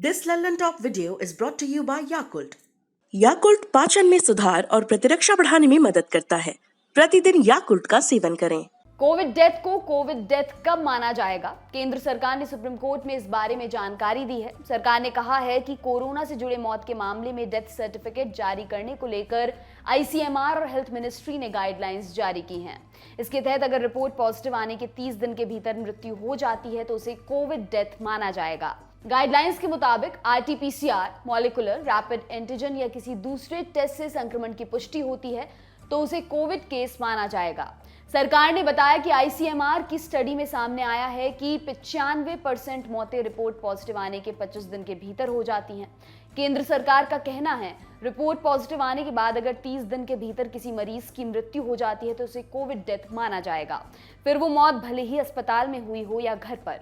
This London Talk video is brought to you by Yakult. Yakult पाचन में सुधार और प्रतिरक्षा बढ़ाने में मदद करता है। प्रतिदिन याकुल्ट का सेवन करें। कोविड डेथ को कोविड डेथ कब माना जाएगा? केंद्र सरकार ने सुप्रीम कोर्ट में इस बारे में जानकारी दी है। सरकार ने कहा है कि कोरोना से जुड़े मौत के मामले में डेथ सर्टिफिकेट जारी करने को लेकर आईसीएमआर और हेल्थ मिनिस्ट्री ने गाइडलाइंस जारी की हैं। इसके तहत अगर रिपोर्ट पॉजिटिव आने के 30 दिन के भीतर मृत्यु हो जाती है तो उसे कोविड डेथ माना जाएगा। गाइडलाइंस के मुताबिक आरटीपीसीआर, मॉलिक्यूलर रैपिड एंटीजन या किसी दूसरे टेस्ट से संक्रमण की पुष्टि होती है तो उसे कोविड केस माना जाएगा। सरकार ने बताया कि आईसीएमआर की स्टडी में सामने आया है कि 95% मौतें रिपोर्ट पॉजिटिव आने के 25 दिन के भीतर हो जाती हैं। केंद्र सरकार का कहना है रिपोर्ट पॉजिटिव आने के बाद अगर 30 दिन के भीतर किसी मरीज की मृत्यु हो जाती है तो उसे कोविड डेथ माना जाएगा, फिर वो मौत भले ही अस्पताल में हुई हो या घर पर।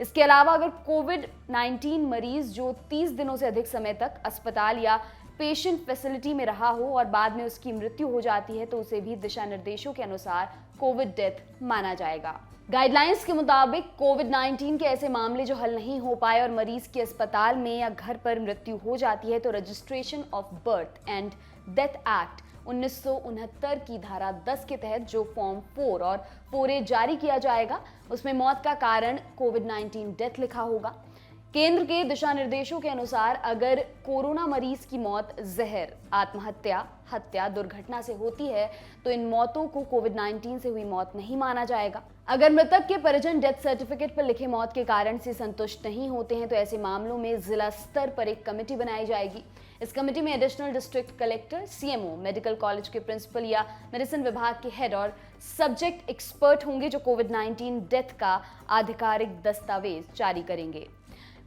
इसके अलावा अगर कोविड-19 मरीज जो 30 दिनों से अधिक समय तक अस्पताल या पेशेंट फैसिलिटी में रहा हो और बाद में उसकी मृत्यु हो जाती है तो उसे भी दिशा निर्देशों के अनुसार कोविड डेथ माना जाएगा। गाइडलाइंस के मुताबिक कोविड-19 के ऐसे मामले जो हल नहीं हो पाए और मरीज की अस्पताल में या घर पर मृत्यु हो जाती है तो registration of birth and death act 1969 की धारा 10 के तहत जो फॉर्म 4 और 4A जारी किया जाएगा उसमें मौत का कारण कोविड-19 डेथ लिखा होगा। केंद्र के दिशा निर्देशों के अनुसार अगर कोरोना मरीज की मौत जहर, आत्महत्या, हत्या, दुर्घटना से होती है तो इन मौतों को कोविड-19 से हुई मौत नहीं माना जाएगा। अगर मृतक के परिजन डेथ सर्टिफिकेट पर लिखे मौत के कारण से संतुष्ट नहीं होते हैं तो ऐसे मामलों में जिला स्तर पर एक कमेटी बनाई जाएगी। इस कमेटी में additional district collector, CMO, medical college के प्रिंसिपल या मेडिसिन विभाग के हेड और सब्जेक्ट एक्सपर्ट होंगे जो कोविड-19 डेथ का आधिकारिक दस्तावेज जारी करेंगे।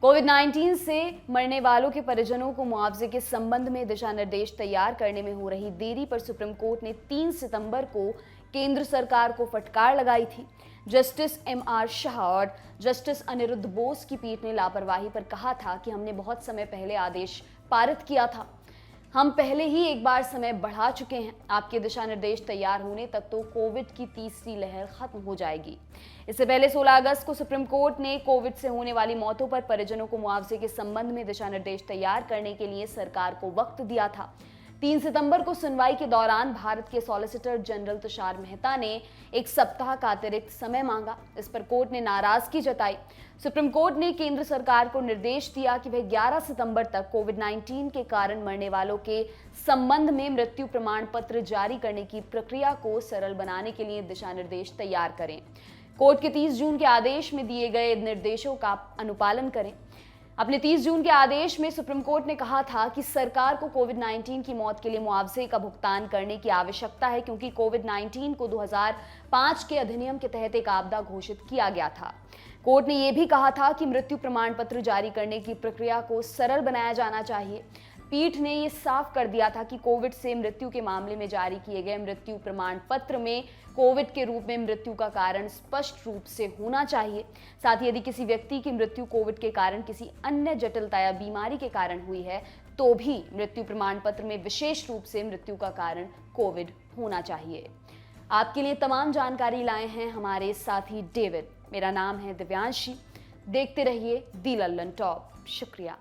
कोविड-19 से मरने वालों के परिजनों को मुआवजे के संबंध में दिशा निर्देश तैयार करने में हो रही देरी पर सुप्रीम कोर्ट ने 3 सितंबर को केंद्र सरकार को फटकार लगाई थी। जस्टिस एमआर शाह और जस्टिस अनिरुद्ध बोस की पीठ ने लापरवाही पर कहा था कि हमने बहुत समय पहले आदेश पारित किया था, हम पहले ही एक बार समय बढ़ा चुके हैं। आपके दिशा निर्देश तैयार होने तक तो कोविड की तीसरी लहर खत्म हो जाएगी। इससे पहले 16 अगस्त को सुप्रीम कोर्ट ने कोविड से होने वाली मौतों पर परिजनों को मुआवजे के संबंध में दिशा निर्देश तैयार करने के लिए सरकार को वक्त दिया था। 3 सितंबर को सुनवाई के दौरान भारत के सॉलिसिटर जनरल तुषार मेहता ने 1 सप्ताह का अतिरिक्त समय मांगा। इस पर कोर्ट ने नाराजगी जताई। सुप्रीम कोर्ट ने केंद्र सरकार को निर्देश दिया कि वह 11 सितंबर तक कोविड-19 के कारण मरने वालों के संबंध में मृत्यु प्रमाण पत्र जारी करने की प्रक्रिया को सरल बनाने के लिए दिशा निर्देश तैयार करें। कोर्ट के 30 जून के आदेश में दिए गए निर्देशों का अनुपालन करें। अपने 30 जून के आदेश में सुप्रीम कोर्ट ने कहा था कि सरकार को कोविड-19 की मौत के लिए मुआवजे का भुगतान करने की आवश्यकता है क्योंकि कोविड-19 को 2005 के अधिनियम के तहत एक आपदा घोषित किया गया था। कोर्ट ने यह भी कहा था कि मृत्यु प्रमाण पत्र जारी करने की प्रक्रिया को सरल बनाया जाना चाहिए। पीठ ने यह साफ कर दिया था कि कोविड से मृत्यु के मामले में जारी किए गए मृत्यु प्रमाण पत्र में कोविड के रूप में मृत्यु का कारण स्पष्ट रूप से होना चाहिए। साथ ही यदि किसी व्यक्ति की मृत्यु कोविड के कारण किसी अन्य जटिलता या बीमारी के कारण हुई है तो भी मृत्यु प्रमाण पत्र में विशेष रूप से मृत्यु का कारण कोविड होना चाहिए। आपके लिए तमाम जानकारी लाए हैं हमारे साथी डेविड। मेरा नाम है दिव्यांशी। देखते रहिए दी लंदन टॉप। शुक्रिया।